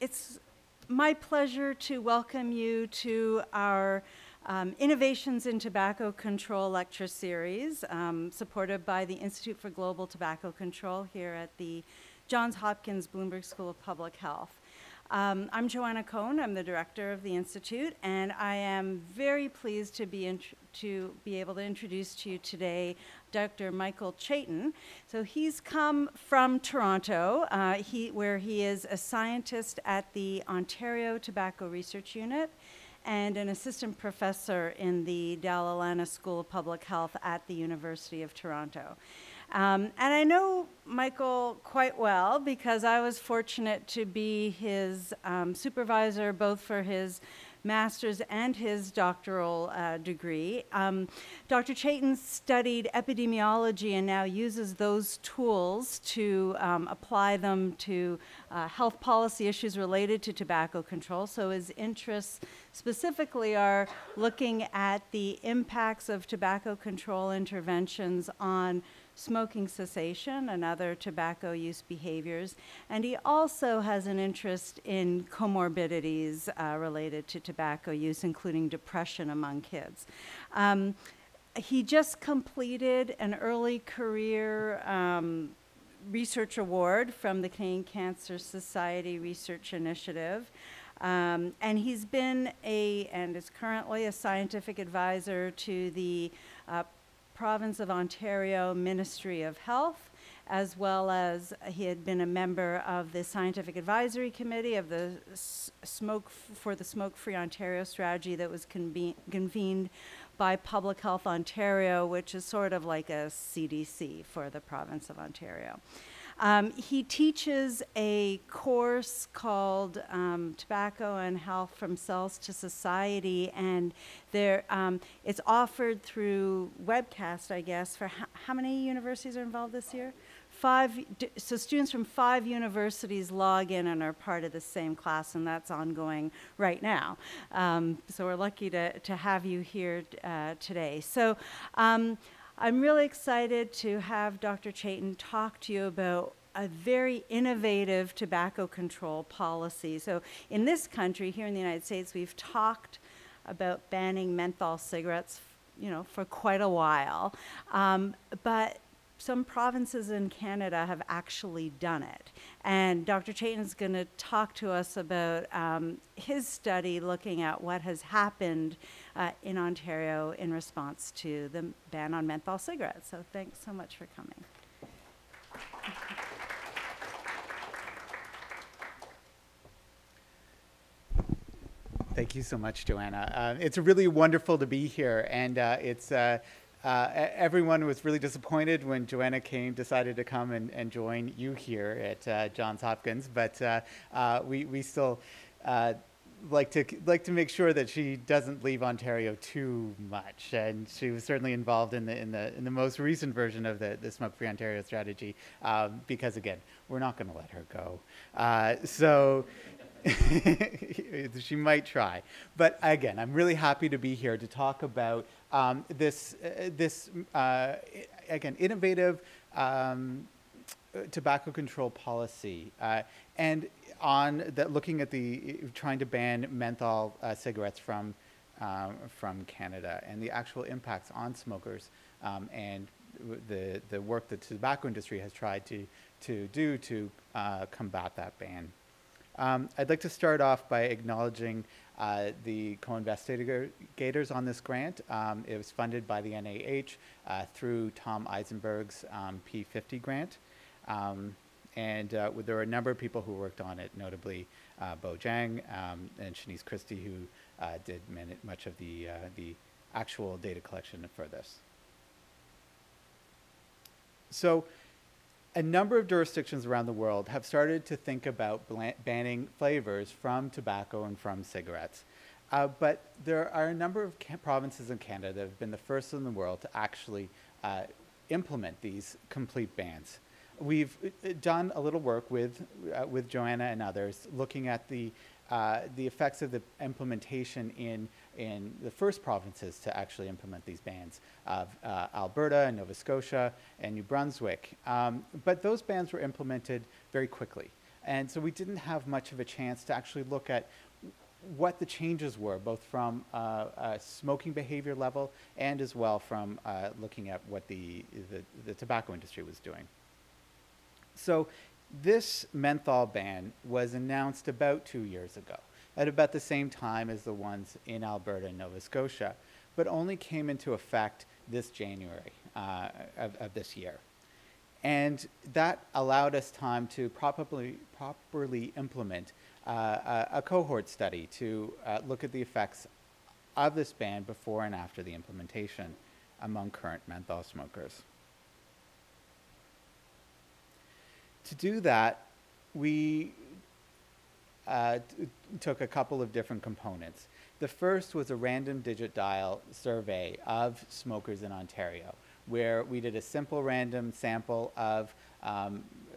It's my pleasure to welcome you to our Innovations in Tobacco Control lecture series, supported by the Institute for Global Tobacco Control here at the Johns Hopkins Bloomberg School of Public Health. I'm Joanna Cohn. I'm the director of the Institute, and I am very pleased to be able to introduce to you today Dr. Michael Chaiton. So he's come from Toronto, where he is a scientist at the Ontario Tobacco Research Unit and an assistant professor in the Dalla Lana School of Public Health at the University of Toronto. And I know Michael quite well because I was fortunate to be his supervisor both for his master's and his doctoral degree. Dr. Chaiton studied epidemiology and now uses those tools to apply them to health policy issues related to tobacco control. So his interests specifically are looking at the impacts of tobacco control interventions on smoking cessation and other tobacco use behaviors. And he also has an interest in comorbidities related to tobacco use, including depression among kids. He just completed an early career research award from the Canadian Cancer Society Research Initiative. And he's been and is currently a scientific advisor to the Province of Ontario Ministry of Health, as well as he had been a member of the Scientific Advisory Committee of the Smoke-Free Ontario strategy that was convened by Public Health Ontario, which is sort of like a CDC for the province of Ontario. He teaches a course called Tobacco and Health from Cells to Society, and it's offered through webcast, I guess, for how many universities are involved this year? 5, so students from 5 universities log in and are part of the same class, and that's ongoing right now. So we're lucky to have you here today. So I'm really excited to have Dr. Chaiton talk to you about a very innovative tobacco control policy. So in this country, here in the United States, we've talked about banning menthol cigarettes, for quite a while. But some provinces in Canada have actually done it. And Dr. Chaiton is going to talk to us about his study looking at what has happened in Ontario in response to the ban on menthol cigarettes. So thanks so much for coming. Thank you so much, Joanna. It's really wonderful to be here, and everyone was really disappointed when Joanna decided to come and join you here at Johns Hopkins, but we still like to make sure that she doesn't leave Ontario too much, and she was certainly involved in the most recent version of the Smoke-Free Ontario strategy, because again, we're not going to let her go. So. She might try, but again, I'm really happy to be here to talk about this again, innovative tobacco control policy, and looking at trying to ban menthol cigarettes from Canada and the actual impacts on smokers, and the work that the tobacco industry has tried to do to combat that ban. I'd like to start off by acknowledging the co-investigators on this grant. It was funded by the NIH through Tom Eisenberg's P50 grant. And there were a number of people who worked on it, notably Bo Jang and Shanice Christie, who did much of the actual data collection for this. So, a number of jurisdictions around the world have started to think about banning flavors from tobacco and from cigarettes. But there are a number of provinces in Canada that have been the first in the world to actually implement these complete bans. We've done a little work with Joanna and others looking at the effects of the implementation in the first provinces to actually implement these bans of Alberta and Nova Scotia and New Brunswick. But those bans were implemented very quickly. And so we didn't have much of a chance to actually look at what the changes were, both from a smoking behavior level and as well from looking at what the tobacco industry was doing. So this menthol ban was announced about 2 years ago, at about the same time as the ones in Alberta and Nova Scotia, but only came into effect this January of this year. And that allowed us time to properly implement a cohort study to look at the effects of this ban before and after the implementation among current menthol smokers. To do that, we took a couple of different components. The first was a random digit dial survey of smokers in Ontario, where we did a simple random sample of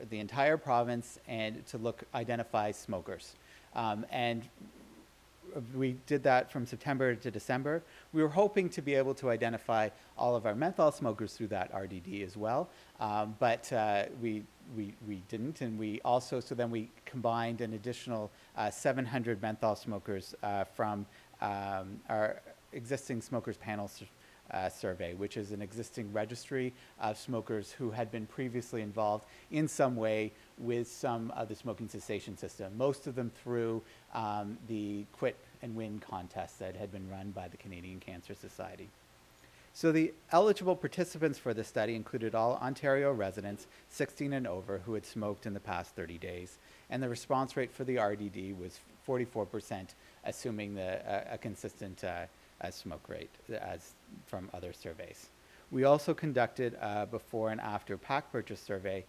the entire province and to identify smokers. And we did that from September to December. We were hoping to be able to identify all of our menthol smokers through that RDD as well, but we didn't, and we also, so then we combined an additional 700 menthol smokers from our existing smokers panel survey, which is an existing registry of smokers who had been previously involved in some way with some of the smoking cessation system, most of them through the Quit and Win contest that had been run by the Canadian Cancer Society. So the eligible participants for this study included all Ontario residents 16 and over who had smoked in the past 30 days. And the response rate for the RDD was 44%, assuming a consistent smoke rate as from other surveys. We also conducted a before and after pack purchase survey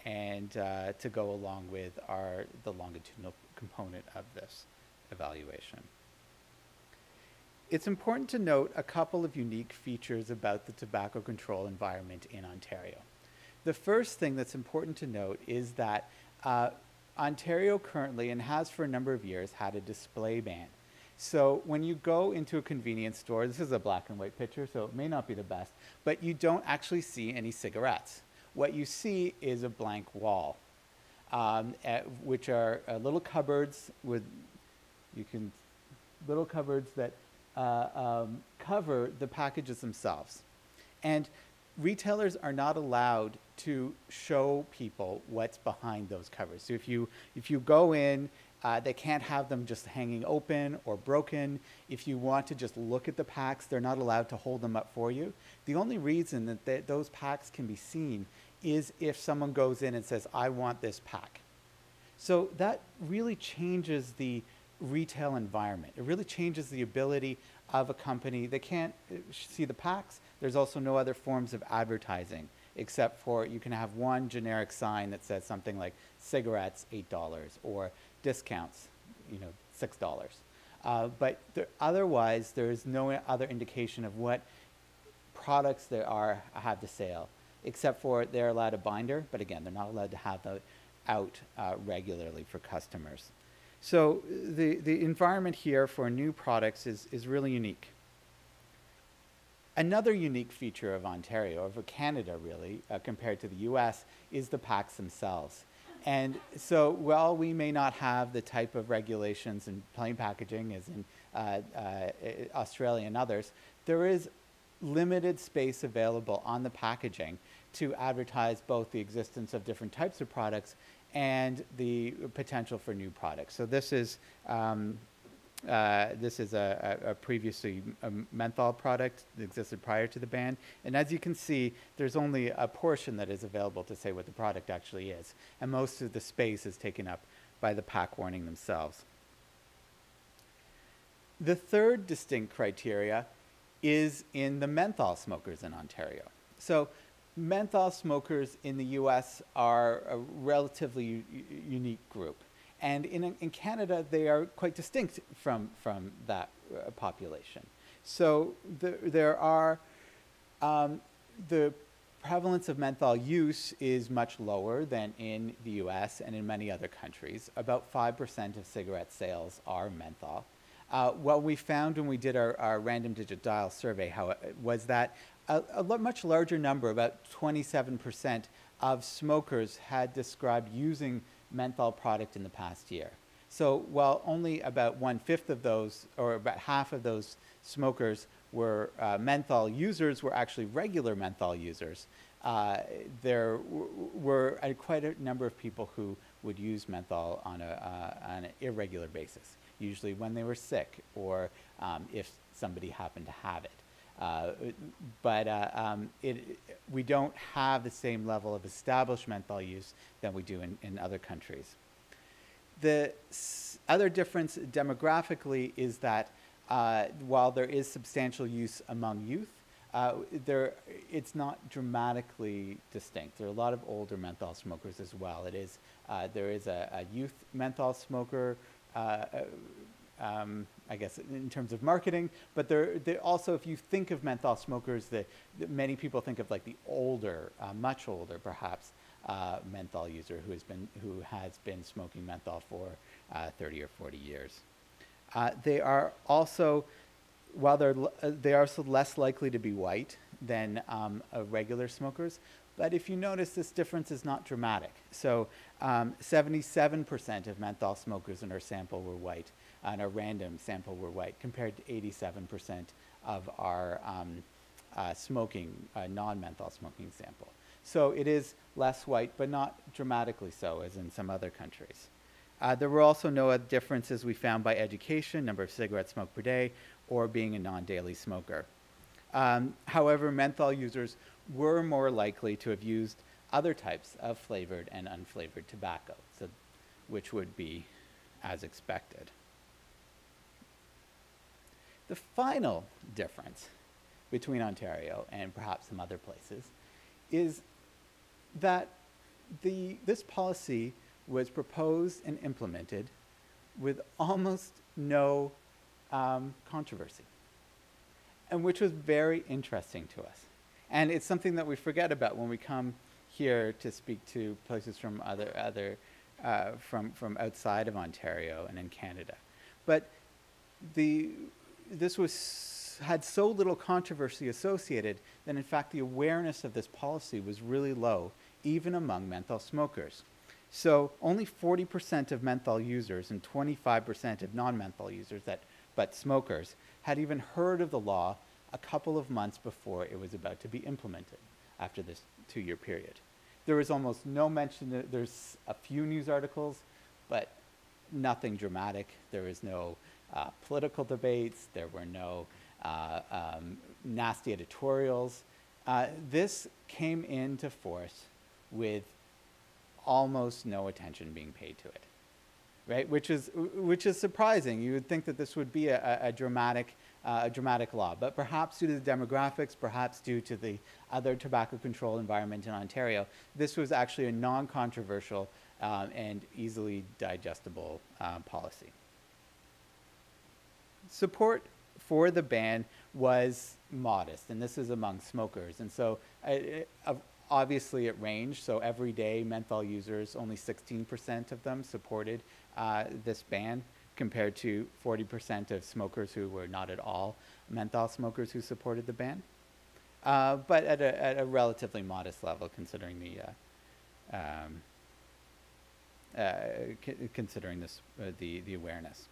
and to go along with the longitudinal component of this evaluation. It's important to note a couple of unique features about the tobacco control environment in Ontario. The first thing that's important to note is that Ontario currently, and has for a number of years, had a display ban. So when you go into a convenience store, this is a black and white picture, so it may not be the best, but you don't actually see any cigarettes. What you see is a blank wall, which are little cupboards with, little cupboards that cover the packages themselves. And retailers are not allowed to show people what's behind those covers. So if you go in, they can't have them just hanging open or broken. If you want to just look at the packs, they're not allowed to hold them up for you. The only reason that those packs can be seen is if someone goes in and says, I want this pack. So that really changes the retail environment. It really changes the ability of a company. They can't see the packs. There's also no other forms of advertising, except for you can have one generic sign that says something like cigarettes, $8, or discounts, $6. But otherwise, there's no other indication of what products there have to sale, except for they're allowed a binder, but again, they're not allowed to have that out regularly for customers. So the environment here for new products is really unique. Another unique feature of Ontario, of Canada really, compared to the US, is the packs themselves. And so while we may not have the type of regulations in plain packaging as in Australia and others, there is limited space available on the packaging to advertise both the existence of different types of products and the potential for new products. So this is a previously menthol product that existed prior to the ban. And as you can see, there's only a portion that is available to say what the product actually is. And most of the space is taken up by the pack warning themselves. The third distinct criteria is in the menthol smokers in Ontario. So menthol smokers in the US are a relatively unique group. And in Canada, they are quite distinct from that population. So there are, the prevalence of menthol use is much lower than in the US and in many other countries. About 5% of cigarette sales are menthol. What we found when we did our random digit dial survey was that a much larger number, about 27% of smokers had described using menthol product in the past year. So while only about 1/5 of those, or about half of those smokers were menthol users, were actually regular menthol users, there were quite a number of people who would use menthol on an irregular basis, usually when they were sick or if somebody happened to have it. We don't have the same level of established menthol use than we do in other countries. The other difference demographically is that while there is substantial use among youth, it's not dramatically distinct. There are a lot of older menthol smokers as well. There is a youth menthol smoker, I guess in terms of marketing, but there also, if you think of menthol smokers, many people think of like the older, much older perhaps, menthol user who has been smoking menthol for 30 or 40 years. They are also, while they are also less likely to be white than regular smokers, but if you notice, this difference is not dramatic. So 77% of menthol smokers in our sample were white, and our random sample were white, compared to 87% of our non-menthol smoking sample. So it is less white, but not dramatically so, as in some other countries. There were also no other differences we found by education, number of cigarettes smoked per day, or being a non-daily smoker. However, menthol users were more likely to have used other types of flavored and unflavored tobacco, which would be as expected. The final difference between Ontario and perhaps some other places is that this policy was proposed and implemented with almost no controversy, and which was very interesting to us. And it's something that we forget about when we come here to speak to places from from outside of Ontario and in Canada. But this had so little controversy associated that in fact the awareness of this policy was really low, even among menthol smokers. So only 40% of menthol users and 25% of non-menthol users, but smokers, had even heard of the law a couple of months before it was about to be implemented after this 2-year period. There was almost no mention. There's a few news articles, but nothing dramatic. There was no political debates. There were no nasty editorials. This came into force with almost no attention being paid to it, right? Which is surprising. You would think that this would be a dramatic law, but perhaps due to the demographics, perhaps due to the other tobacco control environment in Ontario, this was actually a non-controversial and easily digestible policy. Support for the ban was modest, and this is among smokers, and so obviously it ranged. So everyday menthol users, only 16% of them supported this ban, compared to 40% of smokers who were not at all menthol smokers who supported the ban, but at a relatively modest level considering the awareness.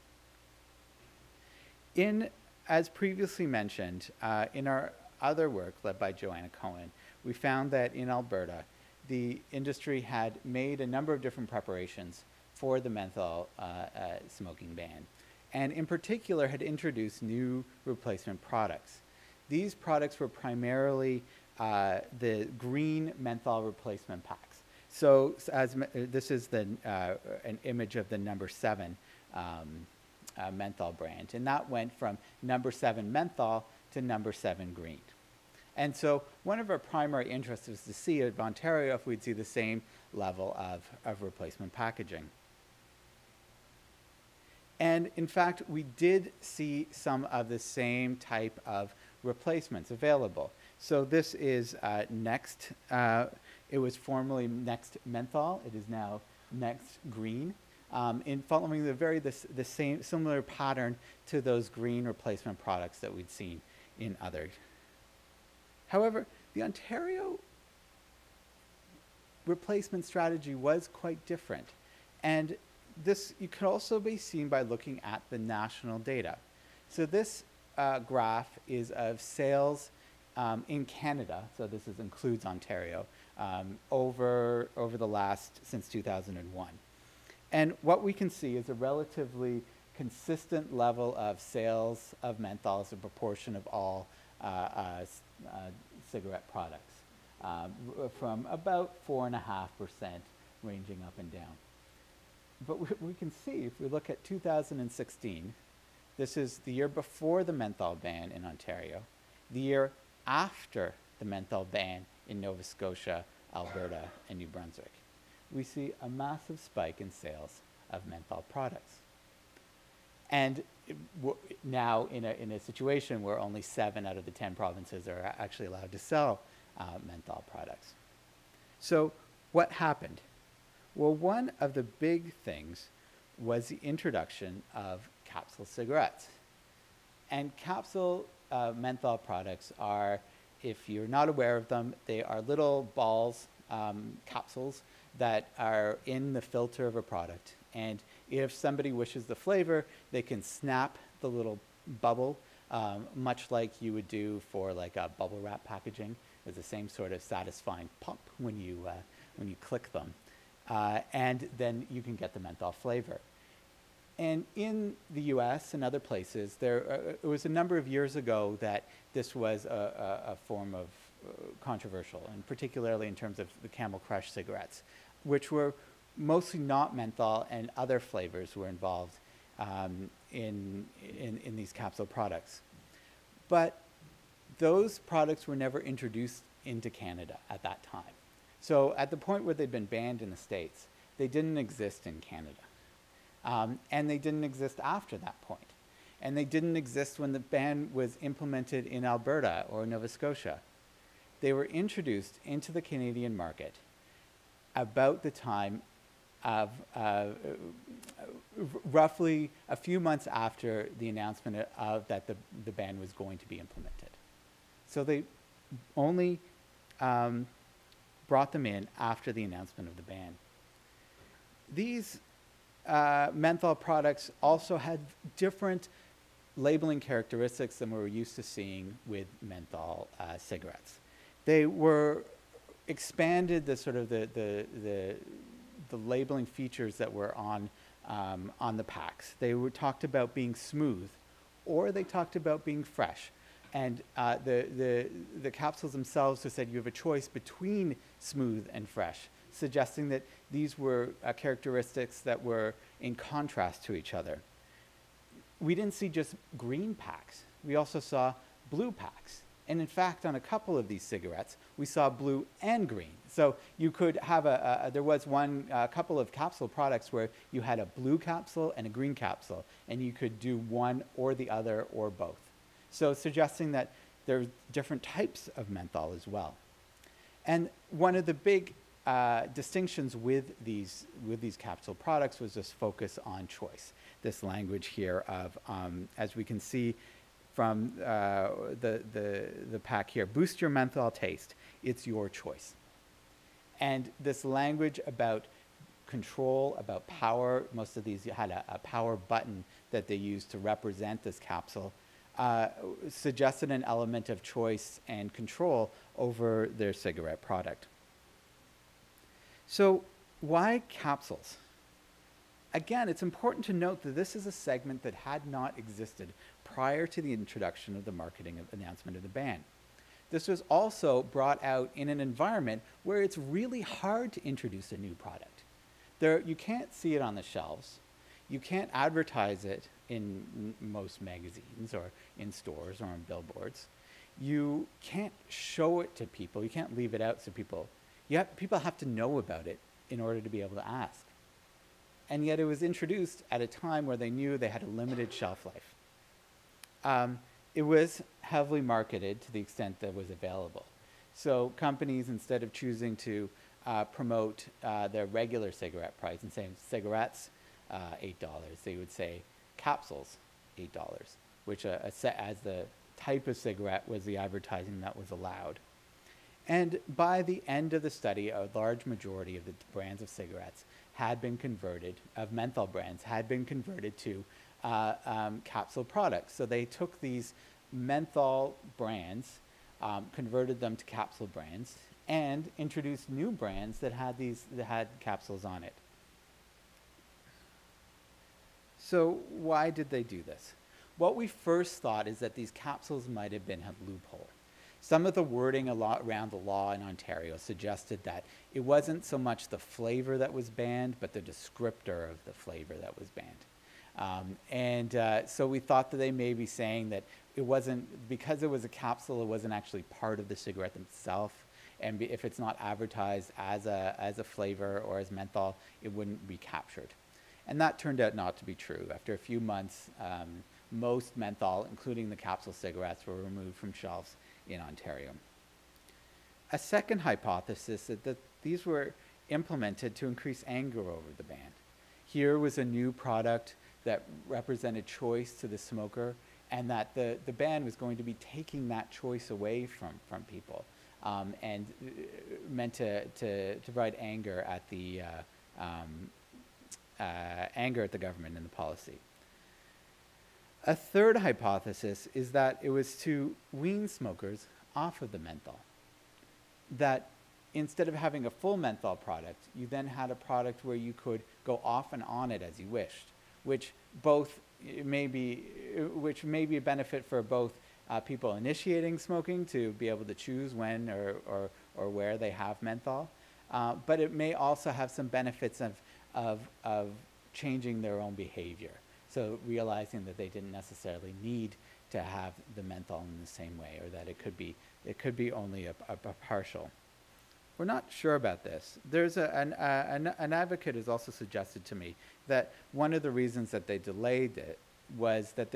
As previously mentioned, in our other work led by Joanna Cohen, we found that in Alberta, the industry had made a number of different preparations for the menthol smoking ban, and in particular had introduced new replacement products. These products were primarily the green menthol replacement packs. So this is an image of the number 7 menthol brand, and that went from number 7 menthol to number 7 green. And so one of our primary interests was to see in Ontario if we'd see the same level of replacement packaging. And in fact, we did see some of the same type of replacements available. So this is Next. It was formerly Next Menthol. It is now Next Green. In following the same similar pattern to those green replacement products that we'd seen in other. However, the Ontario replacement strategy was quite different. And this you could also be seen by looking at the national data. So this graph is of sales in Canada, so this includes Ontario, over the last, since 2001. And what we can see is a relatively consistent level of sales of menthol as a proportion of all cigarette products, from about 4.5%, ranging up and down. But we can see, if we look at 2016, this is the year before the menthol ban in Ontario, the year after the menthol ban in Nova Scotia, Alberta, and New Brunswick. We see a massive spike in sales of menthol products. And now in a situation where only 7 out of the 10 provinces are actually allowed to sell menthol products. So what happened? Well, one of the big things was the introduction of capsule cigarettes. And capsule menthol products are, if you're not aware of them, they are little balls, capsules, that are in the filter of a product. And if somebody wishes the flavor, they can snap the little bubble, much like you would do for like a bubble wrap packaging. There's the same sort of satisfying pump when you click them. And then you can get the menthol flavor. And in the US and other places, it was a number of years ago that this was a form of controversial, and particularly in terms of the Camel Crush cigarettes, which were mostly not menthol, and other flavors were involved in these capsule products. But those products were never introduced into Canada at that time. So at the point where they'd been banned in the States, they didn't exist in Canada. And they didn't exist after that point. And they didn't exist when the ban was implemented in Alberta or Nova Scotia. They were introduced into the Canadian market about the time of roughly a few months after the announcement of that the ban was going to be implemented. So they only brought them in after the announcement of the ban. These menthol products also had different labeling characteristics than we were used to seeing with menthol cigarettes. They were expanded the sort of the labeling features that were on the packs. They were talked about being smooth, or they talked about being fresh. And the capsules themselves said you have a choice between smooth and fresh, suggesting that these were characteristics that were in contrast to each other. We didn't see just green packs. We also saw blue packs. And in fact, on a couple of these cigarettes, we saw blue and green. So you could have there was a couple of capsule products where you had a blue capsule and a green capsule, and you could do one or the other or both. So suggesting that there's different types of menthol as well. And one of the big distinctions with these capsule products was this focus on choice. This language here of, as we can see from the pack here, boost your menthol taste, it's your choice. And this language about control, about power, most of these had a power button that they used to represent this capsule, suggested an element of choice and control over their cigarette product. So why capsules? Again, it's important to note that this is a segment that had not existed prior to the introduction of the marketing announcement of the ban. This was also brought out in an environment where it's really hard to introduce a new product. You can't see it on the shelves. You can't advertise it in most magazines or in stores or on billboards. You can't show it to people. You can't leave it out so people have to know about it in order to be able to ask. And yet it was introduced at a time where they knew they had a limited shelf life. It was heavily marketed to the extent that it was available. So companies, instead of choosing to promote their regular cigarette price and saying cigarettes, $8, they would say capsules, $8, which as the type of cigarette was the advertising that was allowed. And by the end of the study, a large majority of the brands of cigarettes had been converted, of menthol brands, had been converted to capsule products. So they took these menthol brands, converted them to capsule brands, and introduced new brands that had capsules on it. So why did they do this? What we first thought is that these capsules might have been a loophole. Some of the wording around the law in Ontario suggested that it wasn't so much the flavor that was banned, but the descriptor of the flavor that was banned. So we thought that they may be saying that it wasn't, because it was a capsule, it wasn't actually part of the cigarette itself. And if it's not advertised as a flavor or as menthol, it wouldn't be captured. And that turned out not to be true. After a few months, most menthol, including the capsule cigarettes, were removed from shelves in Ontario. A second hypothesis is that these were implemented to increase anger over the ban. Here was a new product that represented choice to the smoker, and that the ban was going to be taking that choice away from people, and meant to provide anger at the government and the policy. A third hypothesis is that it was to wean smokers off of the menthol. That instead of having a full menthol product, you then had a product where you could go off and on it as you wished, which may be a benefit for both people initiating smoking to be able to choose when or where they have menthol, but it may also have some benefits of changing their own behavior. So realizing that they didn't necessarily need to have the menthol in the same way, or that it could be only a partial. We're not sure about this. There's an advocate has also suggested to me that one of the reasons that they delayed it was that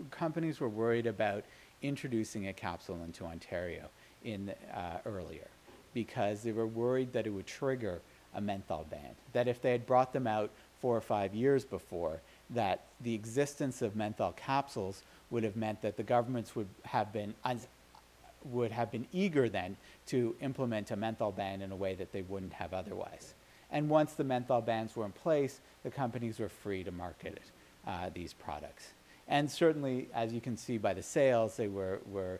companies were worried about introducing a capsule into Ontario earlier, because they were worried that it would trigger a menthol ban. That if they had brought them out 4 or 5 years before, that the existence of menthol capsules would have meant that the governments would have been eager then to implement a menthol ban in a way that they wouldn't have otherwise. And once the menthol bans were in place, the companies were free to market these products. And certainly, as you can see by the sales, they were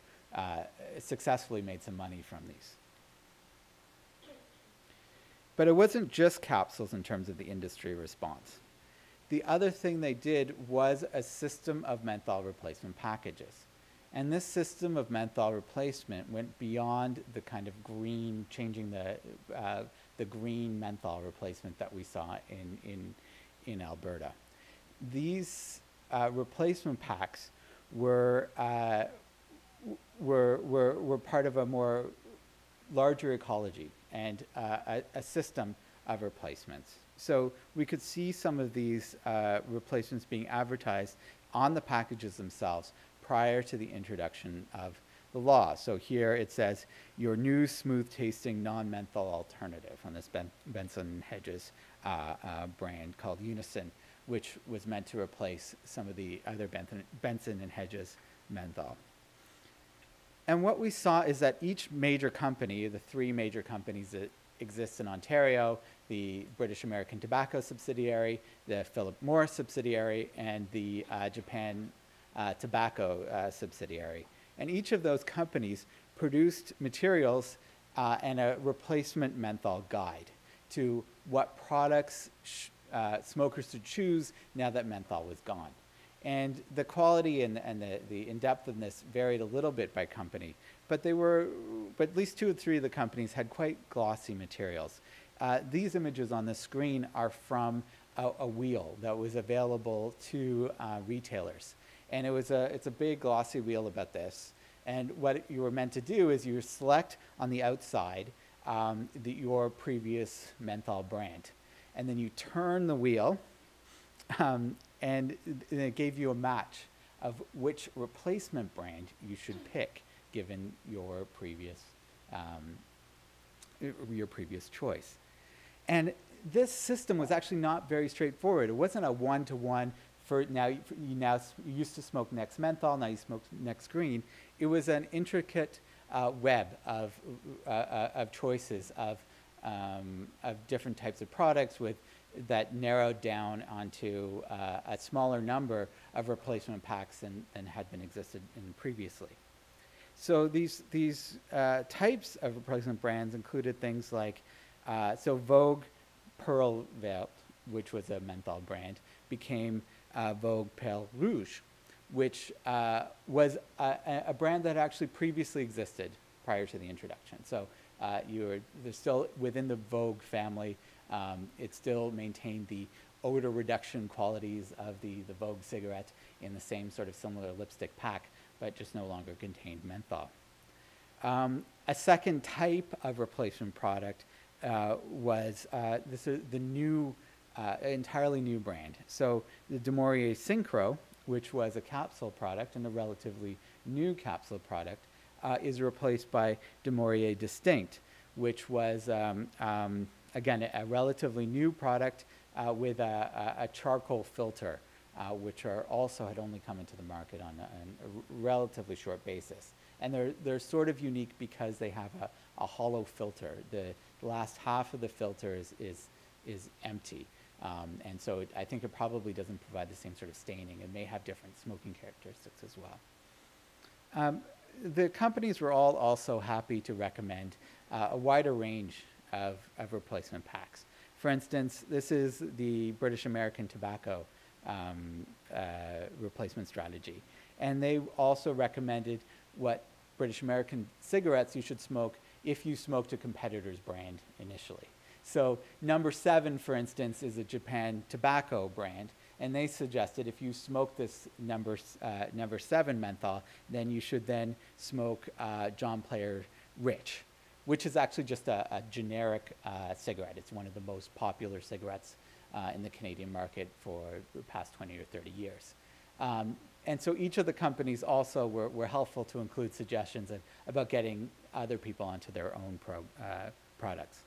successfully made some money from these. But it wasn't just capsules in terms of the industry response. The other thing they did was a system of menthol replacement packages. And this system of menthol replacement went beyond the kind of green, changing the green menthol replacement that we saw in Alberta. These replacement packs were part of a more larger ecology and a system of replacements. So we could see some of these replacements being advertised on the packages themselves prior to the introduction of the law. So here it says, your new smooth-tasting non-menthol alternative on this Benson & Hedges brand called Unison, which was meant to replace some of the other Benson & Hedges menthol. And what we saw is that each major company, the 3 major companies that exist in Ontario, the British American Tobacco subsidiary, the Philip Morris subsidiary, and the Japan Tobacco subsidiary. And each of those companies produced materials and a replacement menthol guide to what products smokers should choose now that menthol was gone. And the quality and the in-depthness varied a little bit by company, but at least 2 or 3 of the companies had quite glossy materials. These images on the screen are from a wheel that was available to retailers. And it's a big glossy wheel about this. And what you were meant to do is you select on the outside your previous menthol brand. And then you turn the wheel, and it gave you a match of which replacement brand you should pick given your previous choice. And this system was actually not very straightforward. It wasn't a one-to-one for you used to smoke next menthol, now you smoke next green. It was an intricate web of choices of different types of products with that narrowed down onto a smaller number of replacement packs than had been existed in previously. So these types of replacement brands included things like, so Vogue Pearl Vert, which was a menthol brand, became Vogue Pearl Rouge, which was a brand that actually previously existed prior to the introduction. So they're still within the Vogue family. It still maintained the odor reduction qualities of the Vogue cigarette in the same sort of similar lipstick pack, but just no longer contained menthol. A second type of replacement product was this is the new, entirely new brand. So the De Maurier Synchro, which was a capsule product and a relatively new capsule product, is replaced by De Maurier Distinct, which was, again, a relatively new product with a charcoal filter, which also had only come into the market on a relatively short basis. And they're sort of unique because they have a hollow filter. The last half of the filter is empty. And so I think it probably doesn't provide the same sort of staining. It may have different smoking characteristics as well. The companies were all also happy to recommend a wider range of replacement packs. For instance, this is the British American tobacco replacement strategy. And they also recommended what British American cigarettes you should smoke if you smoked a competitor's brand initially. So number 7, for instance, is a Japan tobacco brand, and they suggested if you smoke this number 7 menthol, then you should then smoke John Player Rich, which is actually just a generic cigarette. It's one of the most popular cigarettes in the Canadian market for the past 20 or 30 years. And so each of the companies also were helpful to include suggestions about getting other people onto their own products.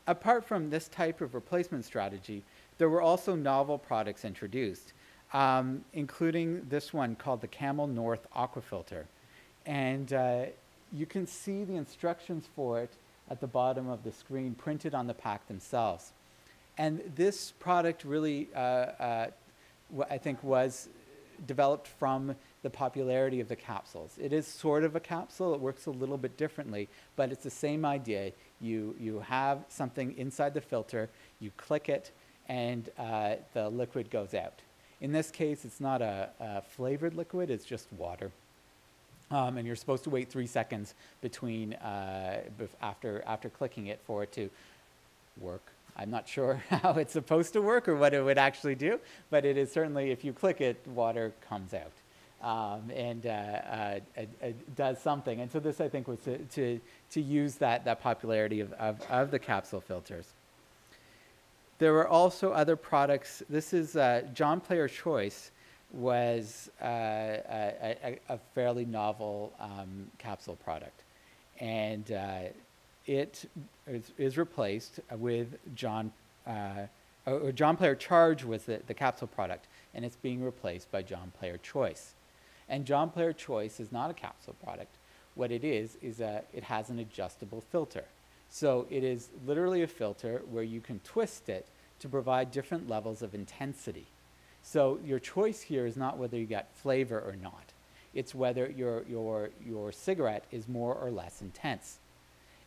Apart from this type of replacement strategy, there were also novel products introduced, including this one called the Camel North Aquafilter. And you can see the instructions for it at the bottom of the screen printed on the pack themselves. And this product really, I think, was developed from the popularity of the capsules. It is sort of a capsule. It works a little bit differently, but it's the same idea. You have something inside the filter, you click it, and the liquid goes out. In this case, it's not a flavored liquid, it's just water. And you're supposed to wait 3 seconds between after clicking it for it to work. I'm not sure how it's supposed to work or what it would actually do, but it is certainly, if you click it, water comes out. And it does something. And so this, I think, was to use that popularity of the capsule filters. There were also other products. This is John Player Choice was a fairly novel capsule product. And it is replaced with John Player Charge was the capsule product, and it's being replaced by John Player Choice. And John Player Choice is not a capsule product. What it is it has an adjustable filter. So it is literally a filter where you can twist it to provide different levels of intensity. So your choice here is not whether you got flavor or not. It's whether your cigarette is more or less intense.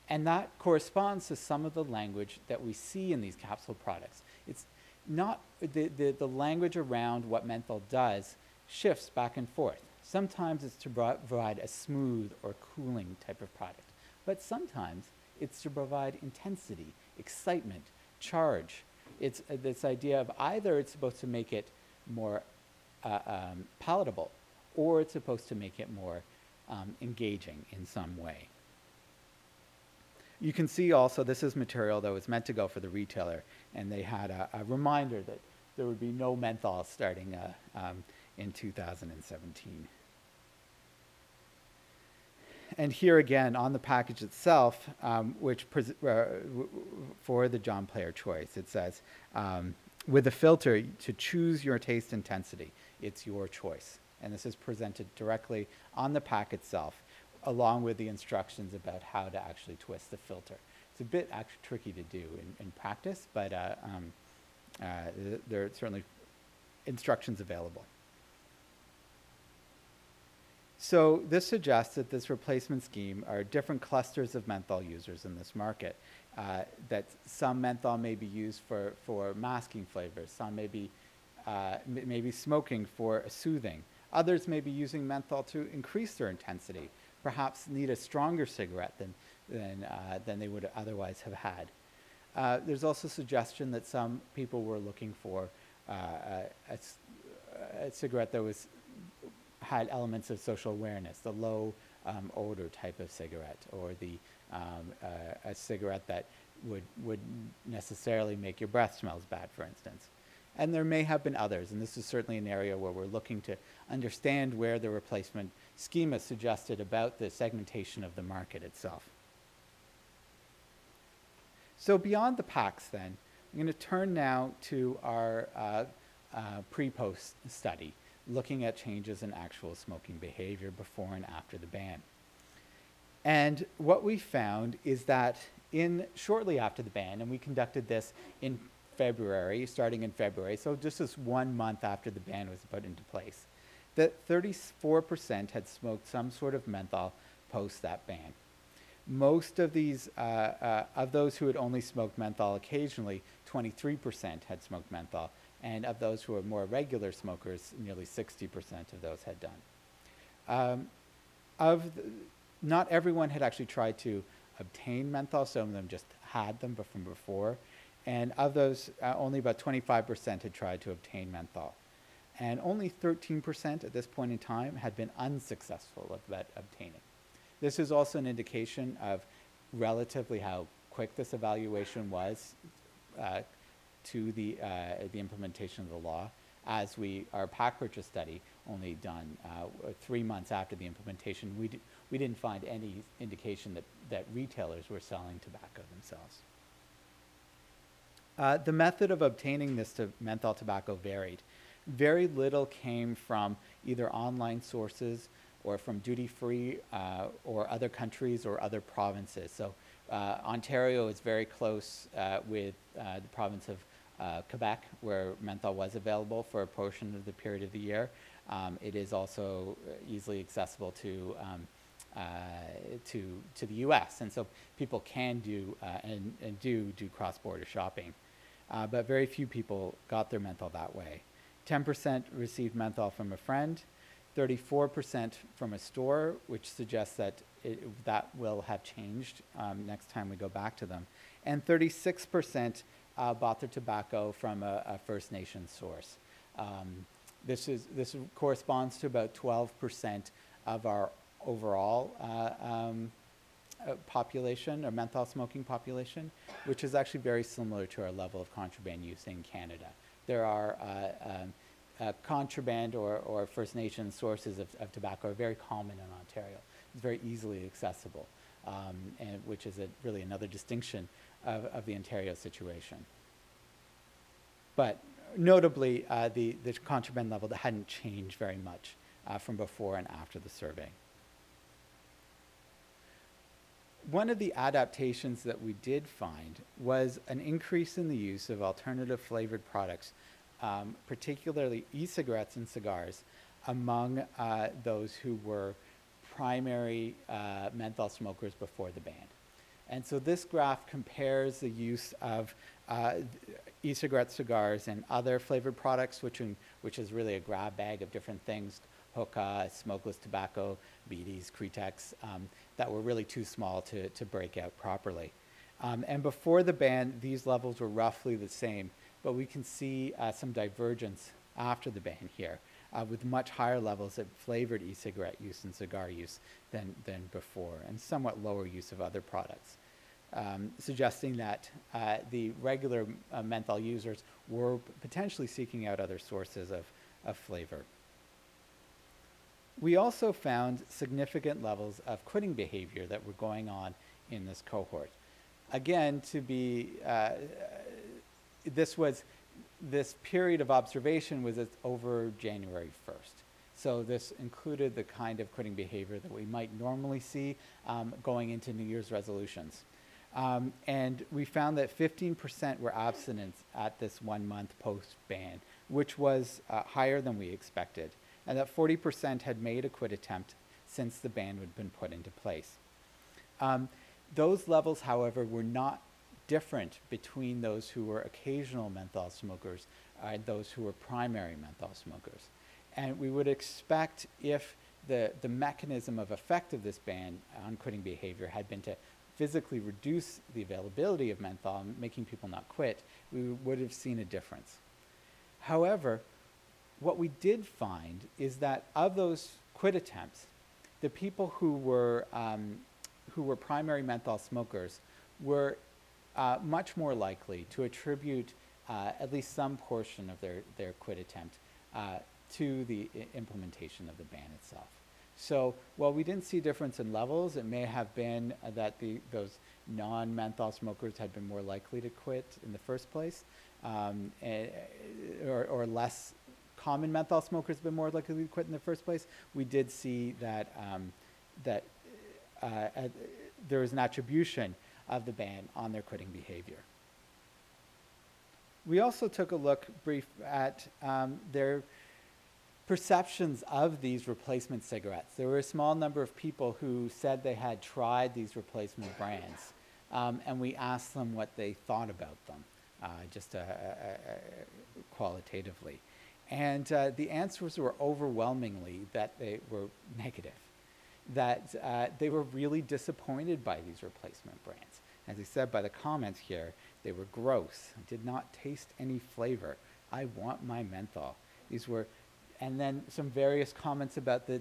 And that corresponds to some of the language that we see in these capsule products. It's not the language around what menthol does shifts back and forth. Sometimes it's to provide a smooth or cooling type of product, but sometimes it's to provide intensity, excitement, charge. It's this idea of either it's supposed to make it more palatable, or it's supposed to make it more engaging in some way. You can see also this is material that was meant to go for the retailer, and they had a reminder that there would be no menthol starting in 2017. And here again on the package itself, which for the John Player Choice, it says, with a filter to choose your taste intensity, it's your choice. And this is presented directly on the pack itself, along with the instructions about how to actually twist the filter. It's a bit actually tricky to do in practice, but there are certainly instructions available. So this suggests that this replacement scheme are different clusters of menthol users in this market. That some menthol may be used for masking flavors, some may be smoking for soothing. Others may be using menthol to increase their intensity, perhaps need a stronger cigarette than they would otherwise have had. There's also suggestion that some people were looking for a cigarette that had elements of social awareness, the low odor type of cigarette, or a cigarette that would necessarily make your breath smells bad, for instance. And there may have been others, and this is certainly an area where we're looking to understand where the replacement schema suggested about the segmentation of the market itself. So beyond the packs then, I'm going to turn now to our pre-post study, looking at changes in actual smoking behavior before and after the ban. And what we found is that shortly after the ban, and we conducted this in February, starting in February, so just as 1 month after the ban was put into place, that 34% had smoked some sort of menthol post that ban. Most of these, of those who had only smoked menthol occasionally, 23% had smoked menthol. And of those who were more regular smokers, nearly 60% of those had done. Not everyone had actually tried to obtain menthol. Some of them just had them from before. And of those, only about 25% had tried to obtain menthol. And only 13% at this point in time had been unsuccessful at obtaining. This is also an indication of relatively how quick this evaluation was to the implementation of the law, as our pack purchase study, only done 3 months after the implementation, we didn't find any indication that retailers were selling tobacco themselves. The method of obtaining this menthol tobacco varied. Very little came from either online sources or from duty-free or other countries or other provinces. So Ontario is very close with the province of Quebec, where menthol was available for a portion of the period of the year. It is also easily accessible to the U.S., and so people can do and do cross-border shopping. But very few people got their menthol that way. 10% received menthol from a friend, 34% from a store, which suggests that that will have changed next time we go back to them, and 36% bought their tobacco from a First Nations source. This corresponds to about 12% of our overall population, or menthol smoking population, which is actually very similar to our level of contraband use in Canada. There are contraband or First Nations sources of tobacco are very common in Ontario. It's very easily accessible, and which is really another distinction of the Ontario situation. But notably, the contraband level hadn't changed very much from before and after the survey. One of the adaptations that we did find was an increase in the use of alternative flavored products, particularly e-cigarettes and cigars, among those who were primary menthol smokers before the ban. And so this graph compares the use of e-cigarette, cigars, and other flavored products, which is really a grab bag of different things, hookah, smokeless tobacco, BDs, Kretex, that were really too small to break out properly. And before the ban, these levels were roughly the same, but we can see some divergence after the ban here, with much higher levels of flavored e-cigarette use and cigar use than before, and somewhat lower use of other products, suggesting that the regular menthol users were potentially seeking out other sources of flavor. We also found significant levels of quitting behavior that were going on in this cohort. Again, this period of observation was over January 1st. So this included the kind of quitting behavior that we might normally see going into New Year's resolutions. And we found that 15% were abstinent at this 1 month post-ban, which was higher than we expected, and that 40% had made a quit attempt since the ban had been put into place. Those levels, however, were not different between those who were occasional menthol smokers and those who were primary menthol smokers. And we would expect, if the mechanism of effect of this ban on quitting behavior had been to physically reduce the availability of menthol, making people not quit, we would have seen a difference. However, what we did find is that of those quit attempts, the people who were primary menthol smokers were much more likely to attribute at least some portion of their quit attempt to the implementation of the ban itself. So while we didn't see difference in levels, it may have been that those non-menthol smokers had been more likely to quit in the first place, or less common menthol smokers have been more likely to quit in the first place. We did see that there was an attribution of the ban on their quitting behavior. We also took a look brief at their perceptions of these replacement cigarettes. There were a small number of people who said they had tried these replacement brands, and we asked them what they thought about them, just qualitatively. And the answers were overwhelmingly that they were negative, that they were really disappointed by these replacement brands. As I said by the comments here, they were gross, did not taste any flavor. I want my menthol. These were, and then some various comments about the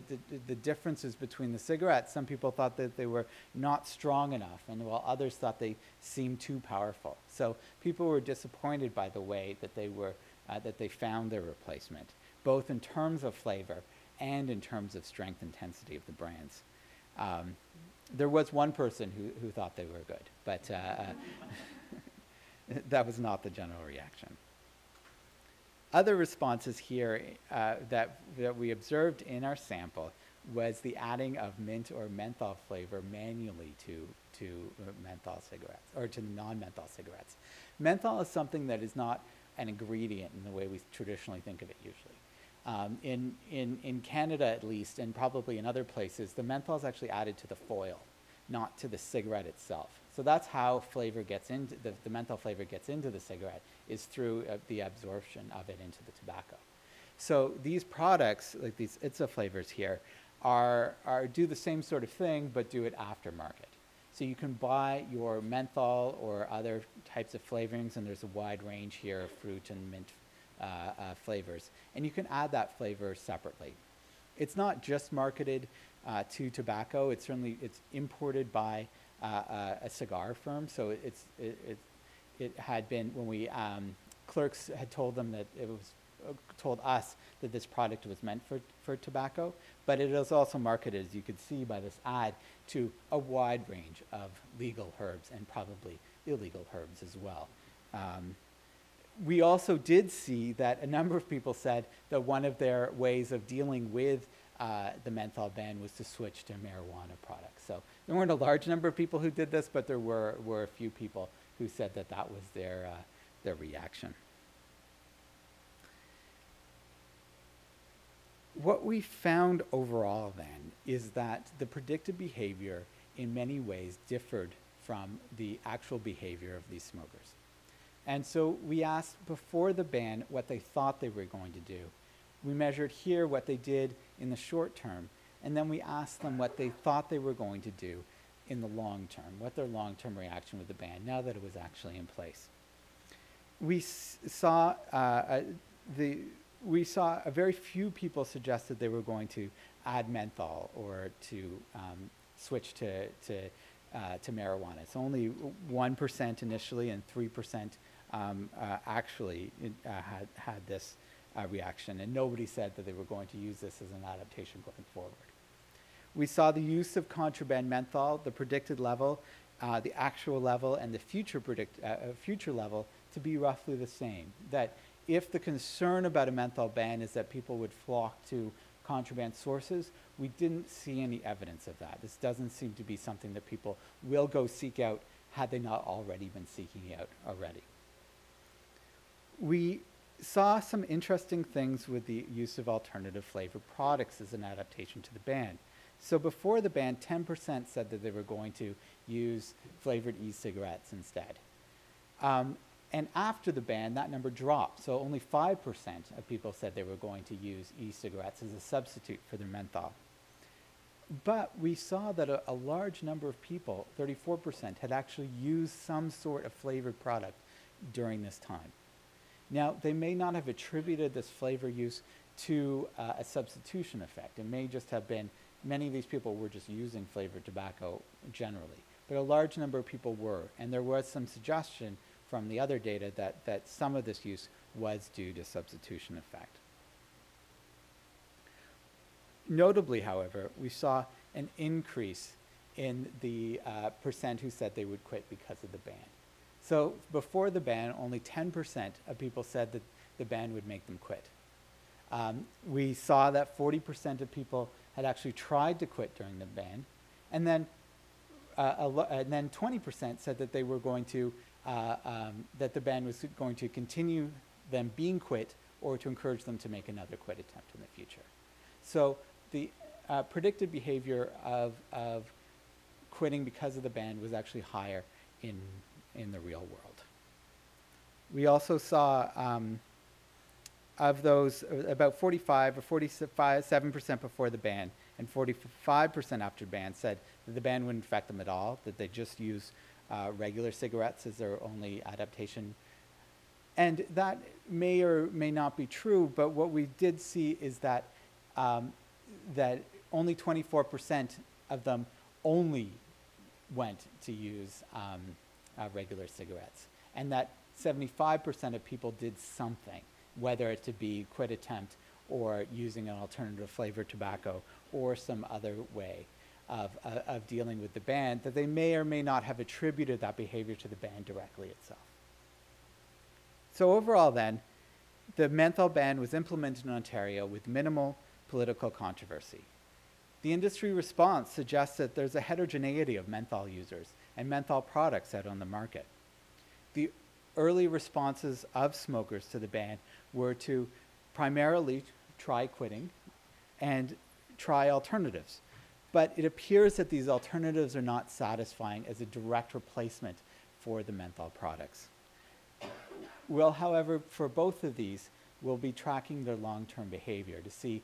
differences between the cigarettes. Some people thought that they were not strong enough, and while others thought they seemed too powerful. So people were disappointed by the way that they were, that they found their replacement, both in terms of flavor and in terms of strength intensity of the brands. There was one person who thought they were good, but that was not the general reaction. Other responses here that we observed in our sample was the adding of mint or menthol flavor manually to menthol cigarettes, or to non-menthol cigarettes. Menthol is something that is not an ingredient in the way we traditionally think of it usually. In Canada at least, and probably in other places, the menthol is actually added to the foil, not to the cigarette itself. So that's how flavor gets into, the menthol flavor gets into the cigarette, is through the absorption of it into the tobacco. So these products, like these ITSA flavors here, do the same sort of thing, but do it aftermarket. So you can buy your menthol or other types of flavorings, and there's a wide range here of fruit and mint flavors, and you can add that flavor separately. It's not just marketed to tobacco. It's imported by a cigar firm. So it had been, when we clerks had told them that it was told us that this product was meant for tobacco, but it is also marketed, as you could see by this ad, to a wide range of legal herbs and probably illegal herbs as well. We also did see that a number of people said that one of their ways of dealing with the menthol ban was to switch to marijuana products. So there weren't a large number of people who did this, but there were a few people who said that that was their reaction. What we found overall then is that the predicted behavior in many ways differed from the actual behavior of these smokers. And so we asked before the ban what they thought they were going to do. We measured here what they did in the short term, and then we asked them what they thought they were going to do in the long term, what their long-term reaction with the ban, now that it was actually in place. We saw a very few people suggested they were going to add menthol or to switch to marijuana. It's only 1% initially, and 3% actually had this reaction, and nobody said that they were going to use this as an adaptation going forward. We saw the use of contraband menthol, the predicted level, the actual level, and the future level to be roughly the same. That if the concern about a menthol ban is that people would flock to contraband sources, we didn't see any evidence of that. This doesn't seem to be something that people will go seek out had they not already been seeking it out already. We saw some interesting things with the use of alternative flavored products as an adaptation to the ban. So before the ban, 10% said that they were going to use flavored e-cigarettes instead. And after the ban, that number dropped. So only 5% of people said they were going to use e-cigarettes as a substitute for their menthol. But we saw that a large number of people, 34%, had actually used some sort of flavored product during this time. Now, they may not have attributed this flavor use to a substitution effect. It may just have been many of these people were just using flavored tobacco generally, but a large number of people were. And there was some suggestion from the other data that some of this use was due to substitution effect. Notably, however, we saw an increase in the percent who said they would quit because of the ban. So before the ban, only 10% of people said that the ban would make them quit. We saw that 40% of people had actually tried to quit during the ban, and then 20% said that they were going to that the ban was going to continue them being quit or to encourage them to make another quit attempt in the future. So the predicted behavior of quitting because of the ban was actually higher in the real world. We also saw of those about 45 or 47% before the ban and 45% after ban said that the ban wouldn't affect them at all, that they just use regular cigarettes as their only adaptation. And that may or may not be true, but what we did see is that that only 24% of them only went to use regular cigarettes, and that 75% of people did something, whether it to be quit attempt or using an alternative flavored tobacco or some other way of dealing with the ban, that they may or may not have attributed that behavior to the ban directly itself. So overall then, the menthol ban was implemented in Ontario with minimal political controversy. The industry response suggests that there's a heterogeneity of menthol users and menthol products out on the market. The early responses of smokers to the ban were to primarily try quitting and try alternatives. But it appears that these alternatives are not satisfying as a direct replacement for the menthol products. Well, however, for both of these, we'll be tracking their long-term behavior to see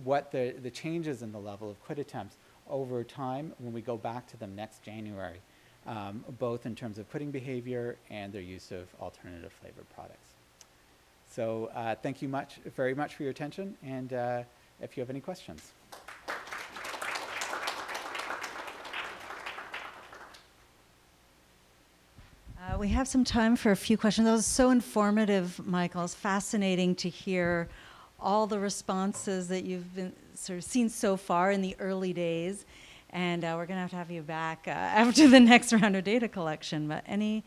what the changes in the level of quit attempts over time when we go back to them next January, both in terms of quitting behavior and their use of alternative flavored products. So thank you very much for your attention, and if you have any questions. We have some time for a few questions. That was so informative, Michael. It's fascinating to hear all the responses that you've been sort of seen so far in the early days. And we're going to have you back after the next round of data collection. But I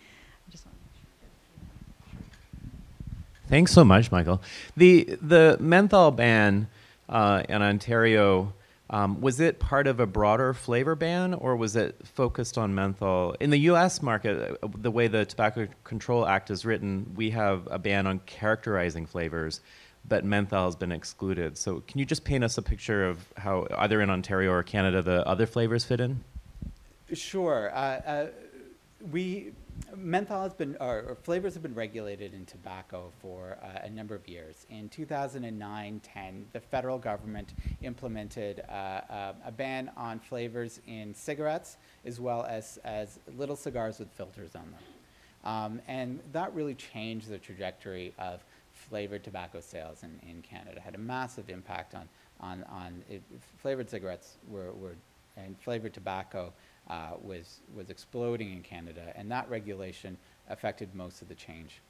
just want to make sure. Thanks so much, Michael. The menthol ban in Ontario, was it part of a broader flavor ban, or was it focused on menthol? In the U.S. market, the way the Tobacco Control Act is written, we have a ban on characterizing flavors, but menthol has been excluded. So can you just paint us a picture of how, either in Ontario or Canada, the other flavors fit in? Sure. Menthol has been, or flavors have been regulated in tobacco for a number of years. In 2009-10, the federal government implemented a ban on flavors in cigarettes, as well as little cigars with filters on them. And that really changed the trajectory of flavored tobacco sales in Canada. It had a massive impact on it. Flavored cigarettes and flavored tobacco was exploding in Canada, and that regulation affected most of the change.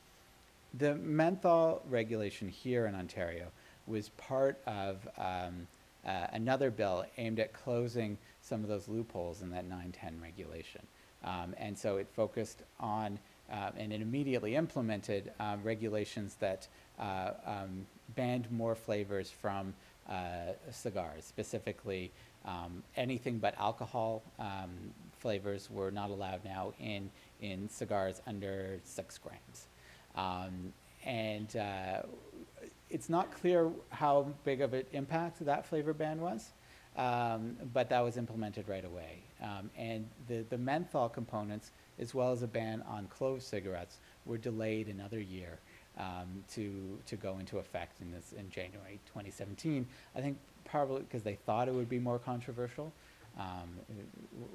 The menthol regulation here in Ontario was part of another bill aimed at closing some of those loopholes in that 9-10 regulation. And so it focused on and it immediately implemented regulations that banned more flavors from cigars, specifically anything but alcohol flavors were not allowed now in cigars under 6 grams. And it's not clear how big of an impact that flavor ban was, but that was implemented right away. And the menthol components, as well as a ban on clove cigarettes, were delayed another year to go into effect in January 2017. I think probably because they thought it would be more controversial,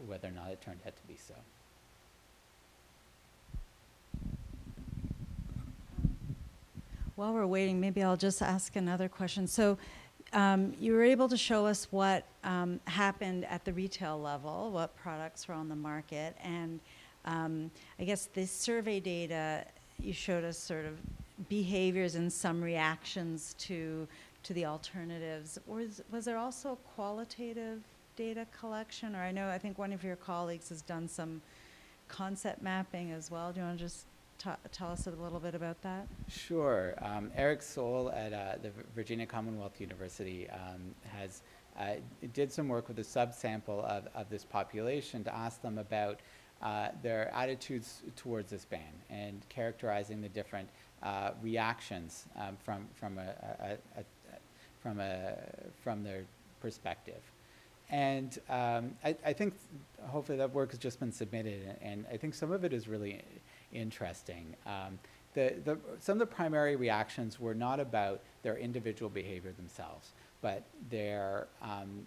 whether or not it turned out to be so. While we're waiting, maybe I'll just ask another question. So you were able to show us what happened at the retail level, what products were on the market, and I guess this survey data, you showed us sort of behaviors and some reactions to the alternatives. Was there also qualitative data collection? Or I think one of your colleagues has done some concept mapping as well. Do you want to just tell us a little bit about that? Sure. Eric Sohl at the Virginia Commonwealth University has did some work with a subsample of this population to ask them about their attitudes towards this ban and characterizing the different reactions from their perspective. And I think hopefully that work has just been submitted, and I think some of it is really interesting. Some of the primary reactions were not about their individual behavior themselves, but they're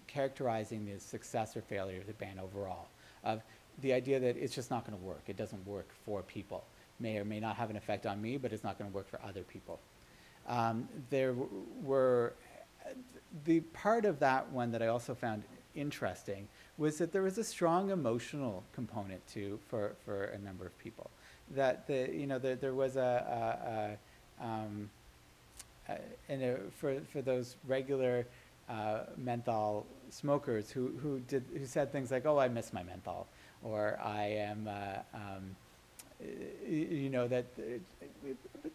characterizing the success or failure of the ban overall, of the idea that it's just not going to work. It doesn't work for people. May or may not have an effect on me, but it's not going to work for other people. There were the part of that one that I also found interesting was that there was a strong emotional component for a number of people. That there was for those regular menthol smokers who said things like, "Oh, I miss my menthol," or "I am that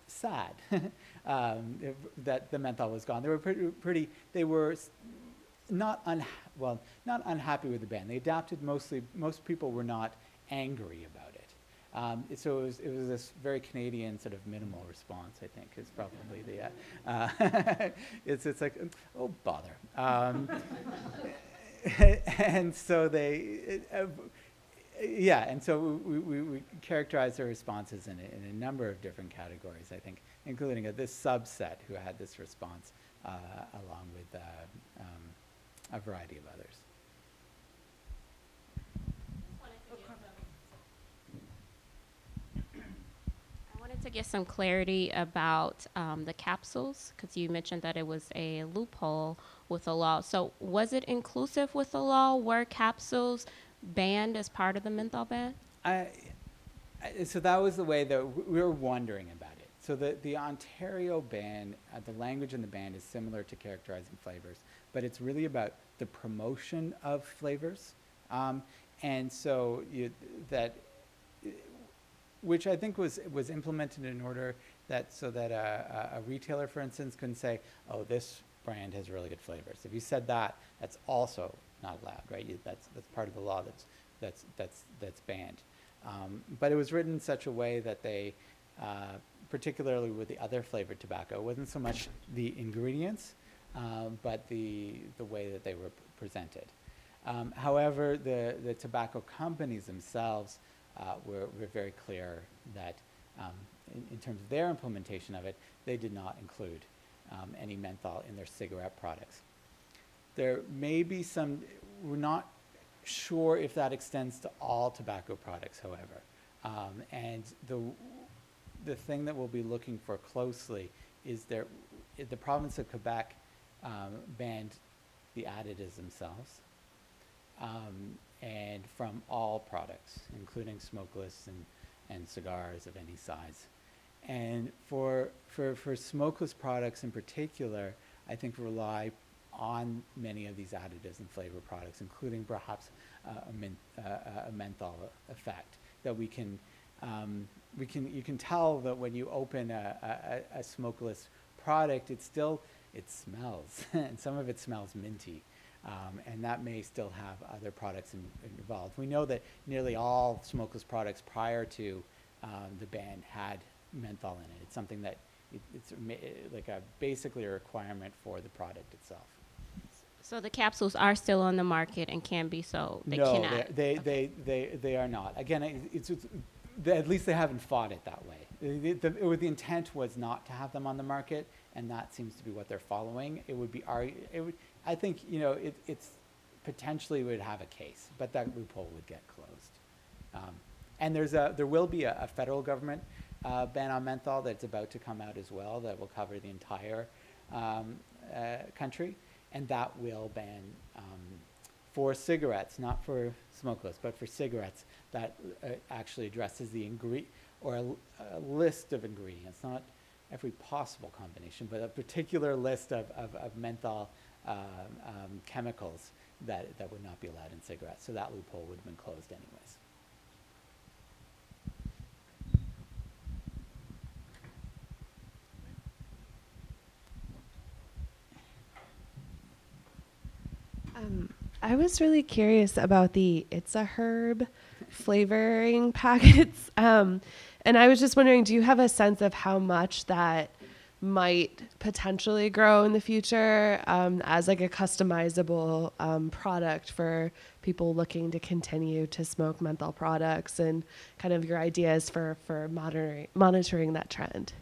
sad that the menthol was gone." They were they were not unhappy with the ban. They adapted mostly. Most people were not angry about it. So it was this very Canadian sort of minimal response, I think, is probably the it's like, oh bother. And so and so we characterize their responses in a number of different categories, I think, including this subset who had this response along with a variety of others. I wanted to get some clarity about the capsules, because you mentioned that it was a loophole with the law. So was it inclusive with the law? Were capsules banned as part of the menthol ban? So that was the way that we were wondering about it. So the Ontario ban, the language in the ban is similar to characterizing flavors, but it's really about the promotion of flavors. And so which I think was implemented in order that a retailer, for instance, can say, "Oh, this brand has really good flavors." If you said that, that's also not allowed, right? That's part of the law that's banned. But it was written in such a way that they, particularly with the other flavored tobacco, wasn't so much the ingredients, but the way that they were presented. However, the tobacco companies themselves were very clear that in terms of their implementation of it, they did not include any menthol in their cigarette products. There may be some, we're not sure if that extends to all tobacco products, however. And the thing that we'll be looking for closely is the province of Quebec banned the additives themselves. And from all products, including smokeless and cigars of any size. And for smokeless products in particular, I think rely on many of these additives and flavor products, including perhaps a menthol effect that you can tell that when you open a smokeless product, it smells, and some of it smells minty. And that may still have other products involved. We know that nearly all smokeless products prior to the ban had menthol in it. It's something that it's like basically a requirement for the product itself. So the capsules are still on the market and can be sold. They No, cannot. they are not. Again, at least they haven't fought it that way. The intent was not to have them on the market, and that seems to be what they're following. It would be I think it's potentially would have a case, but that loophole would get closed. And there will be a federal government ban on menthol that's about to come out as well that will cover the entire country, and that will ban for cigarettes, not for smokeless, but for cigarettes, that actually addresses the a list of ingredients, not every possible combination, but a particular list of menthol chemicals that would not be allowed in cigarettes. So that loophole would have been closed anyways. I was really curious about the It's a Herb flavoring packets. And I was just wondering, do you have a sense of how much that might potentially grow in the future as like a customizable product for people looking to continue to smoke menthol products, and kind of your ideas for monitoring that trend?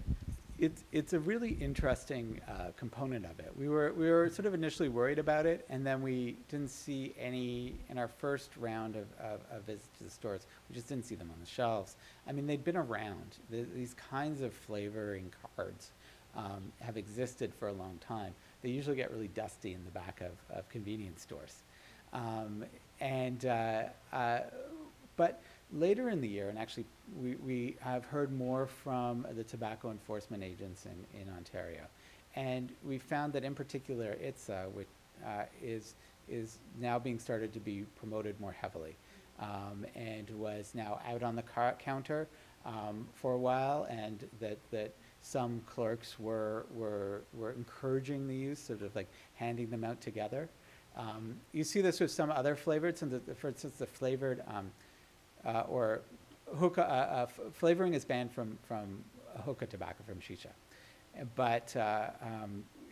It's a really interesting component of it. We were sort of initially worried about it, and then we didn't see any in our first round of visits to the stores. We just didn't see them on the shelves. I mean, they'd been around. These kinds of flavoring cards have existed for a long time. They usually get really dusty in the back of convenience stores, but later in the year, and actually we have heard more from the tobacco enforcement agents in Ontario, and we found that in particular ITSA, which is now being started to be promoted more heavily, and was now out on the counter for a while, and that some clerks were encouraging the use, sort of like handing them out together. You see this with some other flavored, for instance, the flavored or hookah flavoring is banned from hookah tobacco, from shisha. But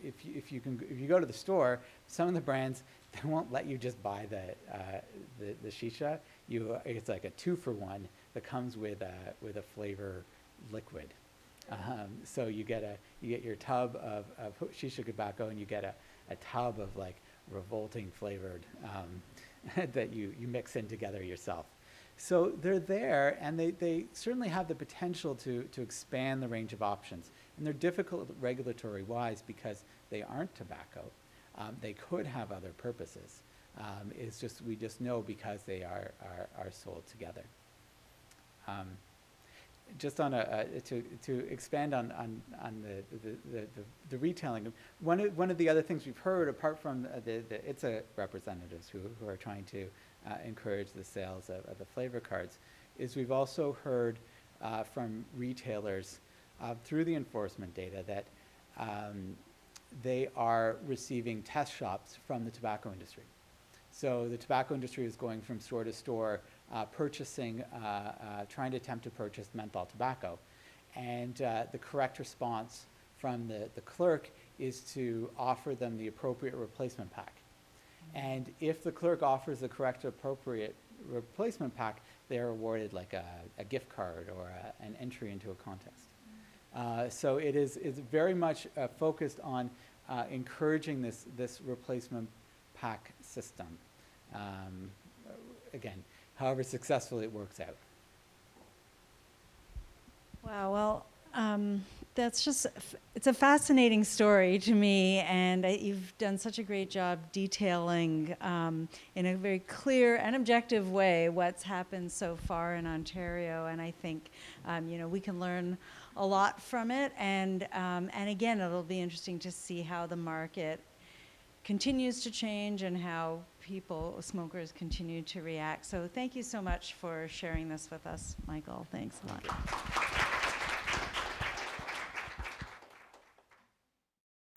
if you go to the store, some of the brands, they won't let you just buy the shisha. It's like a 2-for-1 that comes with a flavor liquid. So you get your tub of shisha tobacco, and you get a tub of like revolting flavored that you mix in together yourself. So they're there, and they certainly have the potential to expand the range of options. And they're difficult regulatory-wise because they aren't tobacco. They could have other purposes. We just know because they are sold together. Just on to expand on the retailing, one of the other things we've heard, apart from the ITSA representatives who are trying to encourage the sales of the flavor cards, is we've also heard from retailers through the enforcement data that they are receiving test shops from the tobacco industry. So the tobacco industry is going from store to store, purchasing, trying to attempt to purchase menthol tobacco. And the correct response from the clerk is to offer them the appropriate replacement pack. And if the clerk offers the correct appropriate replacement pack, they are awarded like a gift card or an entry into a contest. So it's very much focused on encouraging this replacement pack system. Again, however successfully it works out. Wow, well, that's just, it's a fascinating story to me, and you've done such a great job detailing in a very clear and objective way what's happened so far in Ontario, and I think we can learn a lot from it, and again, it'll be interesting to see how the market continues to change and how smokers continue to react. So thank you so much for sharing this with us, Michael. Thanks a lot.